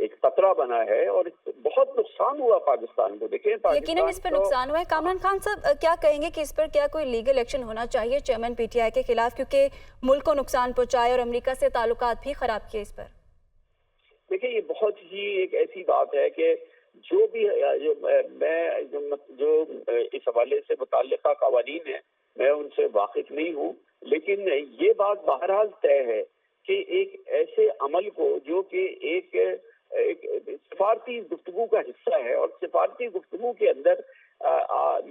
ایک خطرہ بنا ہے اور بہت نقصان ہوا پاکستان کو. دیکھیں یقیناً اس پر نقصان ہوا ہے. کامران خان صاحب کیا کہیں گے کہ اس پر کیا کوئی لیگل ایکشن ہونا چاہیے چیئرمین پی ٹی آئی کے خلاف، کیونکہ ملک کو نقصان پہنچائے اور امریکہ سے تعلقات بھی خراب کیے اس پر؟ دیکھیں یہ بہت ہی ایک ایسی بات ہے کہ جو بھی جو اس حوالے سے متعلقہ قوانین ہیں میں ان سے واقف نہیں ہوں، لیکن یہ بات بہرحال طے ہے کہ ایک ایسے عمل کو جو کہ ایک سفارتی گفتگو کا حصہ ہے، اور سفارتی گفتگو کے اندر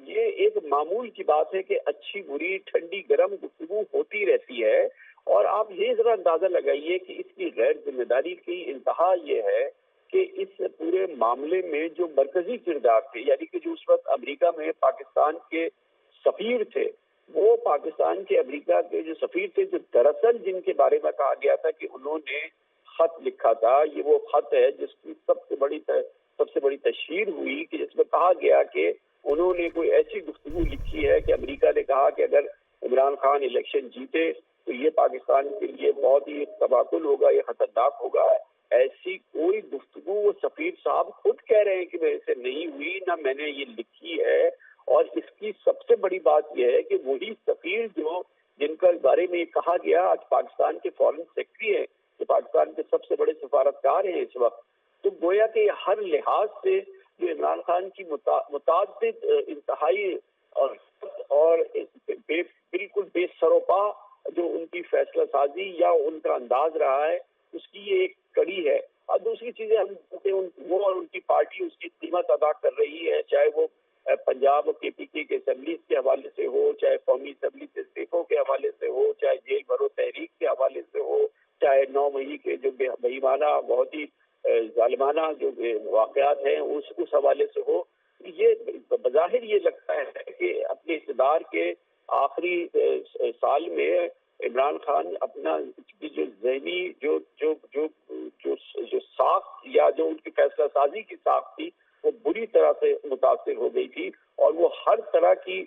یہ ایک معمول کی بات ہے کہ اچھی بری ٹھنڈی گرم گفتگو ہوتی رہتی ہے. اور آپ یہ ذرا اندازہ لگائیے کہ اس کی غیر ذمہ داری کی انتہا یہ ہے کہ اس پورے معاملے میں جو مرکزی کردار تھے، یعنی کہ جو اس وقت امریکہ میں پاکستان کے سفیر تھے، وہ پاکستان کے امریکہ کے جو سفیر تھے، جو دراصل جن کے بارے میں کہا گیا تھا کہ انہوں نے خط لکھا تھا، یہ وہ خط ہے جس کی سب سے بڑی تشہیر ہوئی کہ جس میں کہا گیا کہ انہوں نے کوئی ایسی گفتگو لکھی ہے کہ امریکہ نے کہا کہ اگر عمران خان الیکشن جیتے تو یہ پاکستان کے لیے بہت ہی تباکل ہوگا، یہ خطرناک ہوگا. ایسی کوئی گفتگو وہ سفیر صاحب خود کہہ رہے ہیں کہ میرے سے نہیں ہوئی، نہ میں نے یہ لکھی ہے. اور اس کی سب سے بڑی بات یہ ہے کہ وہی سفیر جن کا بارے میں یہ کہا گیا آج پاکستان کے فارن سیکرٹری ہیں، جو پاکستان کے سب سے بڑے سفارتکار ہیں اس وقت. تو گویا کہ ہر لحاظ سے جو عمران خان کی متعدد انتہائی اور بالکل بے سروپا جو ان کی فیصلہ سازی یا ان کا انداز رہا ہے، اس کی یہ ایک کڑی ہے. اور دوسری چیزیں وہ اور ان کی پارٹی اس کی قیمت ادا کر رہی ہے، چاہے وہ پنجاب اور کے پی کے اسمبلیز کے حوالے سے ہو، چاہے قومی اسمبلی سے استعفوں کے حوالے سے ہو، چاہے جیل بھرو تحریک کے حوالے سے ہو، چاہے 9 مئی کے جو بے ایمانہ بہت ہی ظالمانہ جو واقعات ہیں اس حوالے سے ہو. یہ بظاہر یہ لگتا ہے کہ اپنے اقتدار کے آخری سال میں عمران خان اپنا جو ذہنی جو ساخت یا جو ان کی فیصلہ سازی کی ساخت تھی وہ بری طرح سے متاثر ہو گئی تھی، اور وہ ہر طرح کی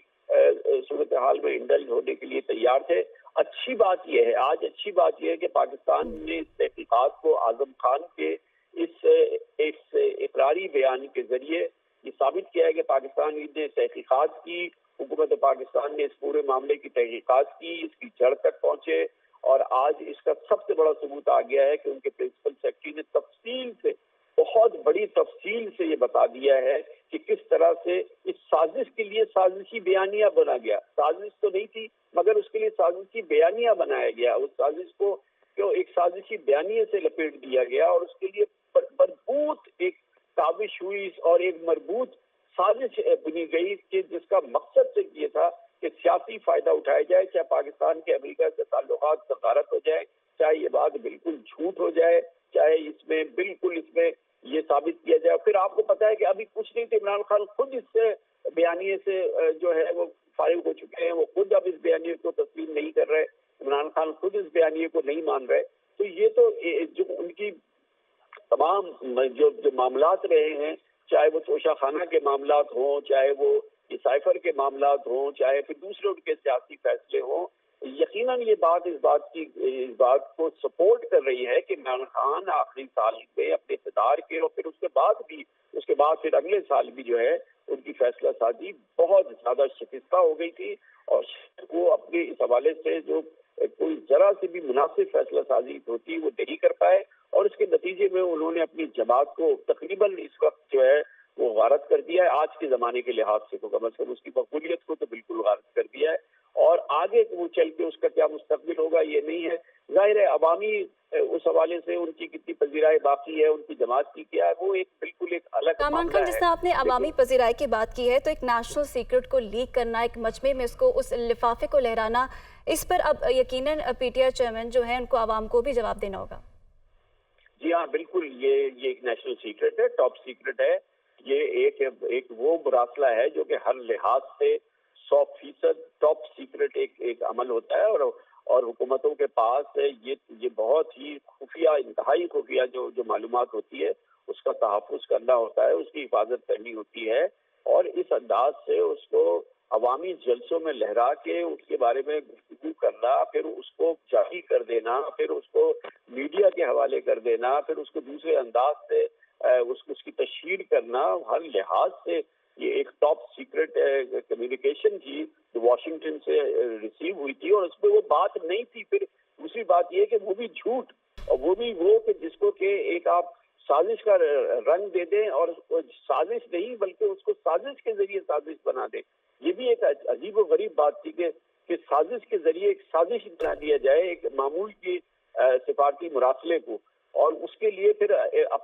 صورتحال میں انڈلج ہونے کے لیے تیار تھے. اچھی بات یہ ہے کہ پاکستان نے اس تحقیقات کو اعظم خان کے اس اقراری بیان کے ذریعے یہ ثابت کیا ہے کہ پاکستان نے تحقیقات کی، حکومت پاکستان نے اس پورے معاملے کی تحقیقات کی، اس کی جڑ تک پہنچے. اور آج اس کا سب سے بڑا ثبوت آ گیا ہے کہ ان کے پرنسپل سیکرٹری نے بہت بڑی تفصیل سے یہ بتا دیا ہے کہ کس طرح سے اس سازش کے لیے سازشی بیانیہ بنا گیا. سازش تو نہیں تھی مگر اس کے لیے سازشی بیانیہ بنایا گیا. اس سازش کو ایک سازشی بیانیے سے لپیٹ دیا گیا اور اس کے لیے مربوط ایک کاوش ہوئی اور ایک مربوط سازش بنی گئی کہ جس کا مقصد سے یہ تھا کہ سیاسی فائدہ اٹھایا جائے، چاہے پاکستان کے امریکہ سے تعلقات سفارت ہو جائے، چاہے یہ بات بالکل جھوٹ ہو جائے، چاہے اس میں یہ ثابت کیا جائے. پھر آپ کو پتا ہے کہ ابھی کچھ نہیں تو عمران خان خود اس سے بیانیے سے جو ہے وہ فارغ ہو چکے ہیں. وہ خود اب اس بیانیے کو تسلیم نہیں کر رہے، عمران خان خود اس بیانیے کو نہیں مان رہے. تو یہ تو جو ان کی تمام جو معاملات رہے ہیں، چاہے وہ توشہ خانہ کے معاملات ہوں، چاہے وہ سائفر کے معاملات ہوں، چاہے پھر دوسرے ان کے سیاسی فیصلے ہوں، یقیناً یہ بات اس بات کو سپورٹ کر رہی ہے کہ عمران خان آخری سال میں اپنے اقتدار کے اور پھر اس کے بعد پھر اگلے سال بھی جو ہے ان کی فیصلہ سازی بہت زیادہ شکستہ ہو گئی تھی، اور وہ اپنے اس حوالے سے جو کوئی ذرا سے بھی مناسب فیصلہ سازی ہوتی وہ نہیں کر پائے، اور اس کے نتیجے میں انہوں نے اپنی جماعت کو تقریباً اس وقت جو ہے وہ غارت کر دیا ہے. آج کے زمانے کے لحاظ سے تو کم از کم اس کی مقبولیت کو تو بالکل غارت کر دیا ہے، اور آگے وہ چل کے اس کا کیا مستقبل ہوگا یہ نہیں ہے. ظاہر ہے عوامی اس حوالے سے ان کی کتنی پذیرائی باقی ہے، ان کی جماعت کی کیا ہے، وہ ایک بالکل ایک الگ کامران خان، جس طرح آپ نے عوامی پذیرائی کی بات کی ہے، تو ایک نیشنل سیکرٹ کو لیک کرنا، ایک مجمع میں اس لفافے کو لہرانا، اس پر اب یقیناً پی ٹی آئی چیئرمین جو ہیں ان کو عوام کو بھی جواب دینا ہوگا. جی ہاں بالکل، یہ ایک نیشنل سیکرٹ ہے، ٹاپ سیکرٹ ہے. یہ ایک وہ مراسلہ ہے جو کہ ہر لحاظ سے 100% ٹاپ سیکرٹ ایک عمل ہوتا ہے، اور حکومتوں کے پاس یہ بہت ہی خفیہ، انتہائی خفیہ جو معلومات ہوتی ہے اس کا تحفظ کرنا ہوتا ہے، اس کی حفاظت کرنی ہوتی ہے، اور اس انداز سے اس کو عوامی جلسوں میں لہرا کے اس کے بارے میں گفتگو کرنا، پھر اس کو جاری کر دینا، پھر اس کو میڈیا کے حوالے کر دینا، پھر اس کو دوسرے انداز سے اس کی تشہیر کرنا، ہر لحاظ سے یہ ایک ٹاپ سیکرٹ کمیونیکیشن تھی جو واشنگٹن سے ریسیو ہوئی تھی، اور اس میں وہ بات نہیں تھی۔ پھر دوسری بات یہ کہ وہ بھی جھوٹ، اور وہ بھی وہ کہ جس کو کہ ایک آپ سازش کا رنگ دے دیں، اور سازش نہیں بلکہ اس کو سازش کے ذریعے سازش بنا دیں۔ یہ بھی ایک عجیب و غریب بات تھی کہ سازش کے ذریعے ایک سازش بنا دیا جائے ایک معمول کی سفارتی مراسلے کو، اور اس کے لیے پھر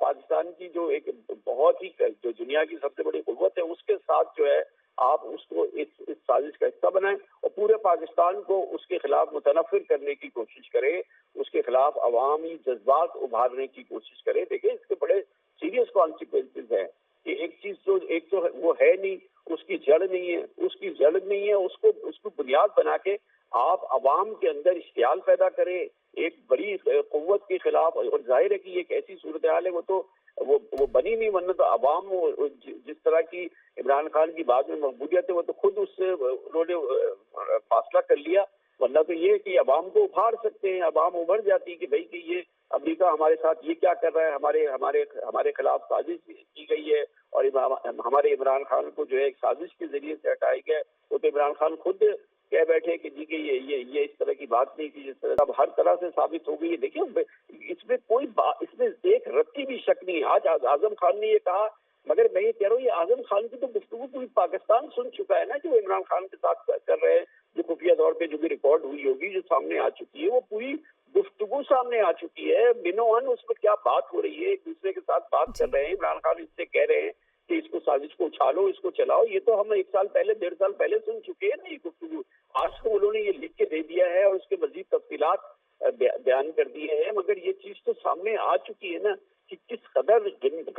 پاکستان کی جو ایک بہت ہی جو دنیا کی سب سے بڑی قوت ہے اس کے ساتھ جو ہے آپ اس کو اس سازش کا حصہ بنائیں، اور پورے پاکستان کو اس کے خلاف متنفر کرنے کی کوشش کریں، اس کے خلاف عوامی جذبات ابھارنے کی کوشش کریں۔ دیکھیں اس کے بڑے سیریس کانسیکوینسز ہیں کہ ایک تو وہ ہے نہیں، اس کی جڑ نہیں ہے، اس کو بنیاد بنا کے آپ عوام کے اندر اشتعال پیدا کریں ایک بڑی قوت کے خلاف، اور ظاہر ہے کہ یہ ایک ایسی صورتحال ہے وہ بنی نہیں، ورنہ تو عوام جس طرح کی عمران خان کی بعد میں مقبولیت ہے وہ تو خود اس سے انہوں نے فاصلہ کر لیا، ورنہ تو یہ کہ عوام کو ابھار سکتے ہیں، عوام ابھر جاتی کہ بھائی کہ یہ امریکہ ہمارے ساتھ یہ کیا کر رہا ہے، ہمارے خلاف سازش کی گئی ہے، اور ہمارے عمران خان کو جو ہے ایک سازش کے ذریعے سے ہٹایا گیا ہے۔ وہ تو عمران خان خود کہہ بیٹھے کہ جی کہ یہ اس طرح کی بات نہیں تھی، جس طرح اب ہر طرح سے ثابت ہو گئی ہے۔ دیکھیں اس میں ایک رتی بھی شک نہیں ہے۔ آج اعظم خان نے یہ کہا، مگر میں یہ کہہ رہا ہوں یہ اعظم خان کی تو گفتگو پوری پاکستان سن چکا ہے نا، جو عمران خان کے ساتھ کر رہے ہیں، جو خفیہ طور پہ جو بھی ریکارڈ ہوئی ہوگی، جو سامنے آ چکی ہے، وہ پوری گفتگو سامنے آ چکی ہے۔ بنوان اس میں کیا بات ہو رہی ہے، ایک دوسرے کے ساتھ بات کر رہے ہیں، عمران خان اس سے کہہ رہے ہیں کہ اس کو سازش کو اچھالو، اس کو چلاؤ، یہ تو ہم 1 سال پہلے 1.5 سال پہلے سن چکے ہیں نا یہ گفتگو۔ آج تو انہوں نے یہ لکھ کے دے دیا ہے اور اس کے مزید تفصیلات بیان کر دیے ہیں، مگر یہ چیز تو سامنے آ چکی ہے نا کہ کس قدر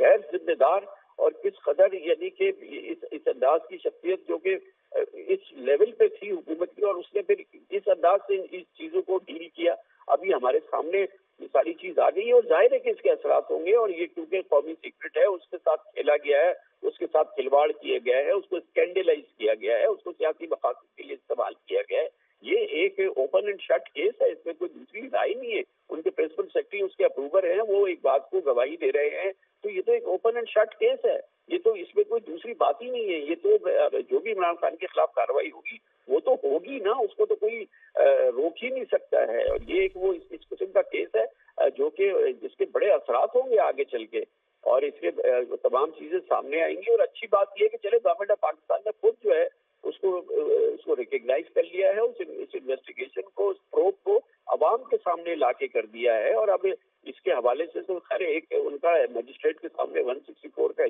غیر ذمہ دار اور کس قدر یعنی کہ اس انداز کی شخصیت جو کہ اس لیول پہ تھی حکومت کی، اور اس نے پھر اس انداز سے اس چیزوں کو ڈیل کیا۔ ابھی ہمارے سامنے یہ ساری چیز آ گئی ہے، اور ظاہر ہے کہ اس کے اثرات ہوں گے، اور یہ کیونکہ قومی سیکرٹ ہے اس کے ساتھ کھیلا گیا ہے، اس کے ساتھ کھلواڑ کیا گیا ہے، اس کو اسکینڈلائز کیا گیا ہے، اس کو سیاسی مقاصد کے لیے استعمال کیا گیا ہے۔ یہ ایک اوپن اینڈ شٹ کیس ہے، اس میں کوئی دوسری رائے نہیں ہے۔ ان کے پرنسپل سیکرٹری اس کے اپروور ہیں، وہ ایک بات کو گواہی دے رہے ہیں، تو یہ تو ایک اوپن اینڈ شٹ کیس ہے، یہ تو اس میں کوئی دوسری بات ہی نہیں ہے۔ یہ تو جو بھی عمران خان کے خلاف کارروائی ہوگی وہ تو ہوگی نا، اس کو تو کوئی روک ہی نہیں سکتا ہے، اور یہ ایک وہ اس قسم کا کیس ہے جو کہ جس کے بڑے اثرات ہوں گے آگے چل کے، اور اس کے تمام چیزیں سامنے آئیں گی۔ اور اچھی بات یہ ہے کہ چلے گورنمنٹ آف پاکستان نے خود جو ہے اس کو ریکگنائز کر لیا ہے، اس انویسٹیگیشن کو، اس پروب کو عوام کے سامنے لا کے کر دیا ہے، اور اب اس کے حوالے سے تو خیر ایک ان کا مجسٹریٹ کے سامنے 164 کا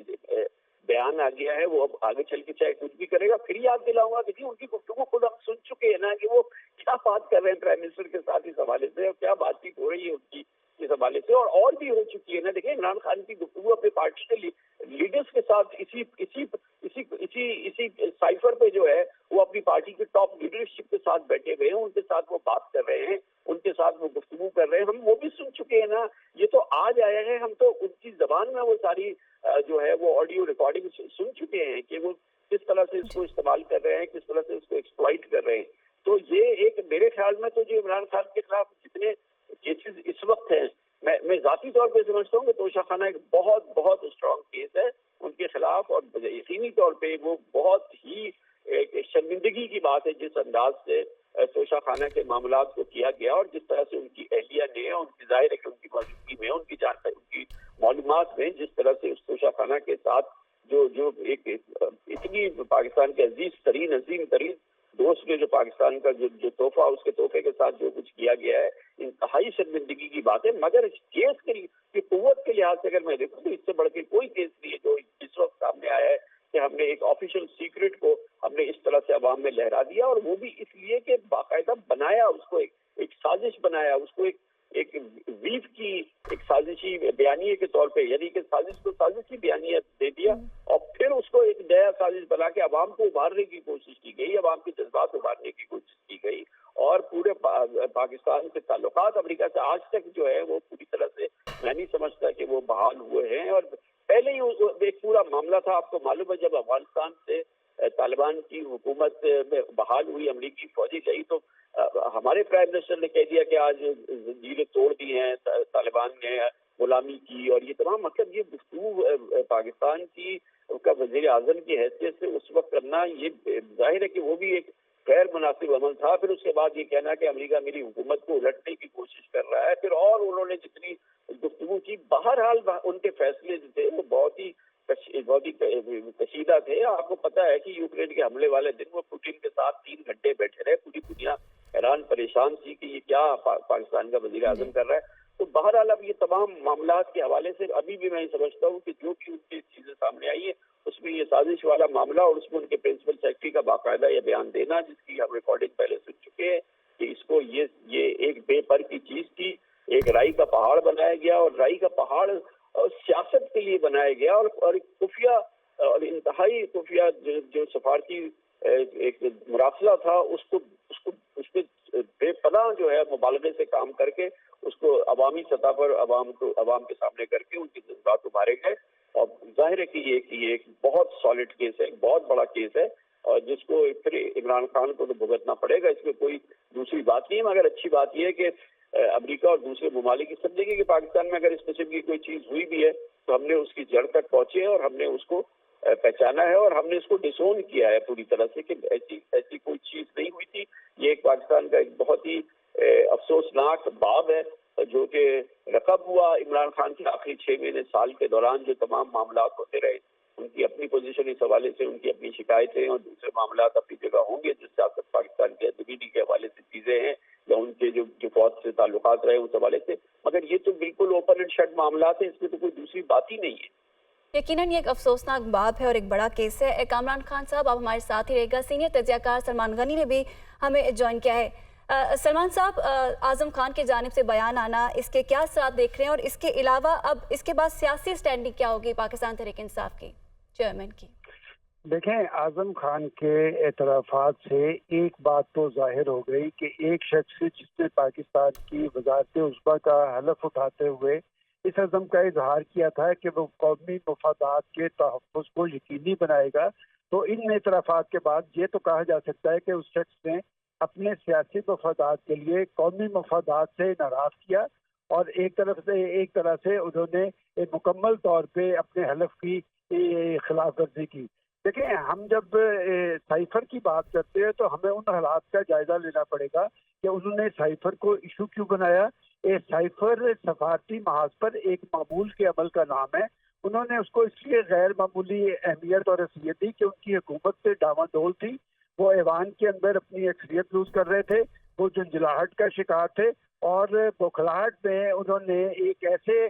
بیان آ گیا ہے، وہ اب آگے چل کے چاہے کچھ بھی کرے گا۔ پھر یاد دلاؤں گا، دیکھیے ان کی گفتگو خود ہم سن چکے ہیں نا کہ وہ کیا بات کر رہے ہیں پرائم منسٹر کے ساتھ اس حوالے سے، اور کیا بات چیت ہو رہی ہے ان کی اس حوالے سے، اور بھی ہو چکی ہے نا۔ دیکھیں عمران خان کی گفتگو اپنے پارٹی کے لیڈرز کے ساتھ اسی سائفر پہ جو ہے وہ اپنی پارٹی کے ٹاپ لیڈرشپ کے ساتھ بیٹھے ہوئے ہیں، ان کے ساتھ وہ بات کر رہے ہیں، ان کے ساتھ وہ گفتگو کر رہے ہیں، ہم وہ بھی سن چکے ہیں نا۔ یہ تو آج آیا ہے، ہم تو ان کی زبان میں وہ ساری جو ہے وہ آڈیو ریکارڈنگ سن چکے ہیں کہ وہ کس طرح سے اس کو استعمال کر رہے ہیں، کس طرح سے اس کو ایکسپلائٹ کر رہے ہیں۔ تو یہ ایک میرے خیال میں تو جو عمران خان کے خلاف جتنے کیسز اس وقت ہیں، میں ذاتی طور پہ سمجھتا ہوں کہ توشہ خانہ ایک بہت بہت اسٹرانگ کیس ہے ان کے خلاف، اور یقینی طور پہ وہ بہت ہی ایک شرمندگی کی بات ہے جس انداز سے توشہ خانہ کے معاملات کو کیا گیا، اور جس طرح سے ان کی اہلیہ نے، ان کی ظاہر ہے کہ ان کی موجودگی میں، ان کی جانکاری، ان کی معلومات میں جس طرح سے اس توشہ خانہ کے ساتھ جو ایک اتنی پاکستان کے عزیز ترین دوست نے جو پاکستان کا جو تحفہ، اس کے تحفے کے ساتھ جو کچھ کیا گیا ہے، انتہائی شرمندگی کی بات ہے۔ مگر اس کیس کی قوت کے لحاظ سے اگر میں دیکھوں تو اس سے بڑھ کے کوئی کیس نہیں ہے جو اس وقت سامنے آیا ہے کہ ہم نے ایک آفیشیل سیکرٹ کو ہم نے اس طرح سے عوام میں لہرا دیا، اور وہ بھی اس لیے کہ باقاعدہ بنایا اس کو، ایک سازش بنایا اس کو، ایک ویو کی ایک سازشی بیانیے کے طور پہ، یعنی کہ سازش کو سازشی بیانیہ دے دیا، اور پھر اس کو ایک نیا سازش بنا کے عوام کو ابھارنے کی کوشش کی گئی، عوام کے جذبات ابھارنے کی کوشش کی گئی، اور پورے پاکستان کے تعلقات امریکہ سے آج تک جو ہے وہ پوری طرح سے میں نہیں سمجھتا کہ وہ بحال ہوئے ہیں۔ اور پہلے ہی ایک پورا معاملہ تھا، آپ کو معلوم ہے جب افغانستان سے طالبان کی حکومت میں بحال ہوئی امریکی فوجی گئی تو ہمارے پرائم منسٹر نے کہہ دیا کہ آج زنجیریں توڑ دی ہیں طالبان نے، غلامی کی، اور یہ تمام مطلب یہ گفتگو پاکستان کی کا وزیر اعظم کی حیثیت سے اس وقت کرنا، یہ ظاہر ہے کہ وہ بھی ایک غیر مناسب عمل تھا۔ پھر اس کے بعد یہ کہنا کہ امریکہ میری حکومت کو الٹنے کی کوشش کر رہا ہے، پھر اور انہوں نے جتنی گفتگو کی، بہرحال ان کے فیصلے جو تھے وہ بہت ہی کشیدہ تھے۔ آپ کو پتا ہے کہ یوکرین کے حملے والے دن وہ پوٹن کے ساتھ 3 گھنٹے بیٹھے رہے، پوری دنیا حیران پریشان تھی کہ یہ کیا پاکستان کا وزیر اعظم کر رہا ہے۔ تو بہرحال اب یہ تمام معاملات کے حوالے سے ابھی بھی میں سمجھتا ہوں کہ جو بھی ان کی چیزیں سامنے آئی ہیں اس میں یہ سازش والا معاملہ اور اس میں ان کے پرنسپل سیکرٹری کا باقاعدہ یہ بیان دینا، جس کی ہم ریکارڈنگ پہلے سن چکے ہیں، کہ اس کو یہ ایک بے پر کی چیز تھی، ایک رائی کا پہاڑ بنایا گیا، اور رائی کا پہاڑ سیاست کے لیے بنایا گیا، اور خفیہ اور انتہائی خفیہ جو سفارتی ایک مراسلہ تھا اس پہ بے پناہ جو ہے مبالغے سے کام کر کے اس کو عوامی سطح پر عوام کے سامنے کر کے ان کے جذبات ابھارے گئے۔ اور ظاہر ہے کہ یہ ایک بہت سالڈ کیس ہے، ایک بہت بڑا کیس ہے، اور جس کو پھر عمران خان کو تو بھگتنا پڑے گا، اس میں کوئی دوسری بات نہیں ہے۔ مگر اچھی بات یہ ہے کہ امریکہ اور دوسرے ممالک اس سمجھے گے کہ پاکستان میں اگر اس قسم کی کوئی چیز ہوئی بھی ہے تو ہم نے اس کی جڑ تک پہنچے ہیں اور ہم نے اس کو پہچانا ہے اور ہم نے اس کو ڈسون کیا ہے پوری طرح سے کہ ایسی کوئی چیز نہیں ہوئی تھی۔ یہ ایک پاکستان کا ایک بہت ہی افسوسناک باب ہے جو کہ رقب ہوا عمران خان کے آخری 6 مہینے سال کے دوران جو تمام معاملات ہوتے رہے، ان کی اپنی پوزیشن اس حوالے سے، ان کی اپنی شکایتیں اور دوسرے معاملات اپنی جگہ ہوں گے، جس سیاست پاکستان کے ادبی کے حوالے سے چیزیں ہیں یا ان کے جو فوج سے تعلقات رہے اس حوالے سے، مگر یہ تو بالکل اوپن اینڈ شٹ معاملات ہیں، اس میں تو کوئی دوسری بات ہی نہیں ہے۔ یقیناً یہ ایک افسوسناک باب ہے اور ایک بڑا کیس ہے۔ کامران خان صاحب آپ ہمارے ساتھ ہی رہے گا، سینئر تجزیہ کار سلمان غنی نے بھی ہمیں جوائن کیا ہے۔ سلمان صاحب، اعظم خان کی جانب سے بیان آنا، اس کے کیا اثرات دیکھ رہے ہیں، اور اس کے علاوہ اب اس کے بعد سیاسی سٹینڈنگ کیا ہوگی پاکستان تحریک انصاف کی چیئرمین کی؟ دیکھیں، اعظم خان کے اعترافات سے ایک بات تو ظاہر ہو گئی کہ ایک شخص جس نے پاکستان کی وزارت عظمیٰ کا حلف اٹھاتے ہوئے اس عزم کا اظہار کیا تھا کہ وہ قومی مفادات کے تحفظ کو یقینی بنائے گا، تو ان اعترافات کے بعد یہ تو کہا جا سکتا ہے کہ اس شخص نے اپنے سیاسی مفادات کے لیے قومی مفادات سے ناراض کیا، اور ایک طرح سے انہوں نے مکمل طور پہ اپنے حلف کی خلاف ورزی کی۔ دیکھیں، ہم جب سائفر کی بات کرتے ہیں تو ہمیں ان حالات کا جائزہ لینا پڑے گا کہ انہوں نے سائفر کو ایشو کیوں بنایا۔ سائفر سفارتی محاذ پر ایک معمول کے عمل کا نام ہے۔ انہوں نے اس کو اس لیے غیر معمولی اہمیت اور حیثیت دی کہ ان کی حکومت سے ڈاواڈول تھی، وہ ایوان کے اندر اپنی اکثریت لوز کر رہے تھے، وہ جھنجھلاہٹ کا شکار تھے، اور بوکھلاہٹ میں انہوں نے ایک ایسے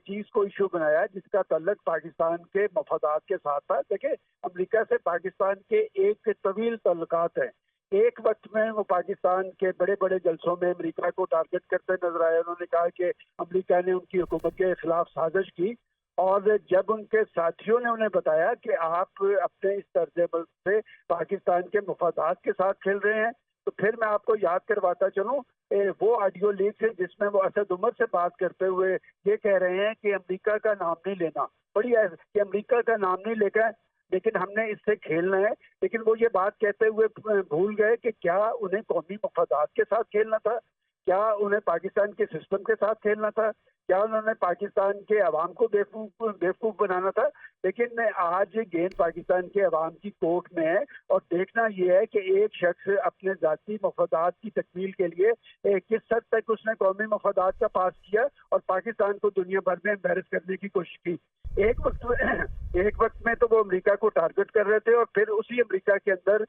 چیز کو ایشو بنایا جس کا تعلق پاکستان کے مفادات کے ساتھ تھا۔ دیکھیں، امریکہ سے پاکستان کے ایک طویل تعلقات ہیں۔ ایک وقت میں وہ پاکستان کے بڑے بڑے جلسوں میں امریکہ کو ٹارگٹ کرتے نظر آئے۔ انہوں نے کہا کہ امریکہ نے ان کی حکومت کے خلاف سازش کی، اور جب ان کے ساتھیوں نے انہیں بتایا کہ آپ اپنے اس طرز عمل سے پاکستان کے مفادات کے ساتھ کھیل رہے ہیں، تو پھر میں آپ کو یاد کرواتا چلوں وہ آڈیو لیک ہے جس میں وہ اسد عمر سے بات کرتے ہوئے یہ کہہ رہے ہیں کہ امریکہ کا نام نہیں لینا، بڑی ہے کہ امریکہ کا نام نہیں لے کر لیکن ہم نے اس سے کھیلنا ہے۔ لیکن وہ یہ بات کہتے ہوئے بھول گئے کہ کیا انہیں قومی مفادات کے ساتھ کھیلنا تھا، کیا انہیں پاکستان کے سسٹم کے ساتھ کھیلنا تھا، کیا انہوں نے پاکستان کے عوام کو بیوقوف بنانا تھا۔ لیکن آج گیند پاکستان کے عوام کی کورٹ میں ہے، اور دیکھنا یہ ہے کہ ایک شخص اپنے ذاتی مفادات کی تکمیل کے لیے کس حد تک اس نے قومی مفادات کا پاس کیا اور پاکستان کو دنیا بھر میں امبیرس کرنے کی کوشش کی۔ ایک وقت میں تو وہ امریکہ کو ٹارگٹ کر رہے تھے، اور پھر اسی امریکہ کے اندر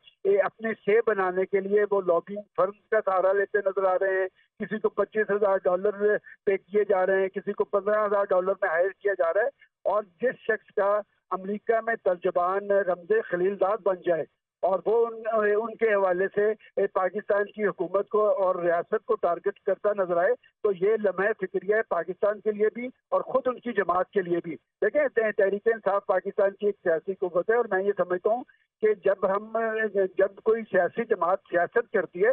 اپنے سے بنانے کے لیے وہ لابنگ فرمز کا سہارا لیتے نظر آ رہے ہیں۔ کسی کو $25,000 پے کیے جا رہے ہیں، کسی کو $15,000 میں ہائر کیا جا رہا ہے، اور جس شخص کا امریکہ میں ترجمان رمز خلیل داد بن جائے اور وہ ان کے حوالے سے پاکستان کی حکومت کو اور ریاست کو ٹارگٹ کرتا نظر آئے، تو یہ لمحہ فکریہ ہے پاکستان کے لیے بھی اور خود ان کی جماعت کے لیے بھی۔ دیکھیں، تحریک انصاف پاکستان کی ایک سیاسی قوت ہے، اور میں یہ سمجھتا ہوں کہ جب کوئی سیاسی جماعت سیاست کرتی ہے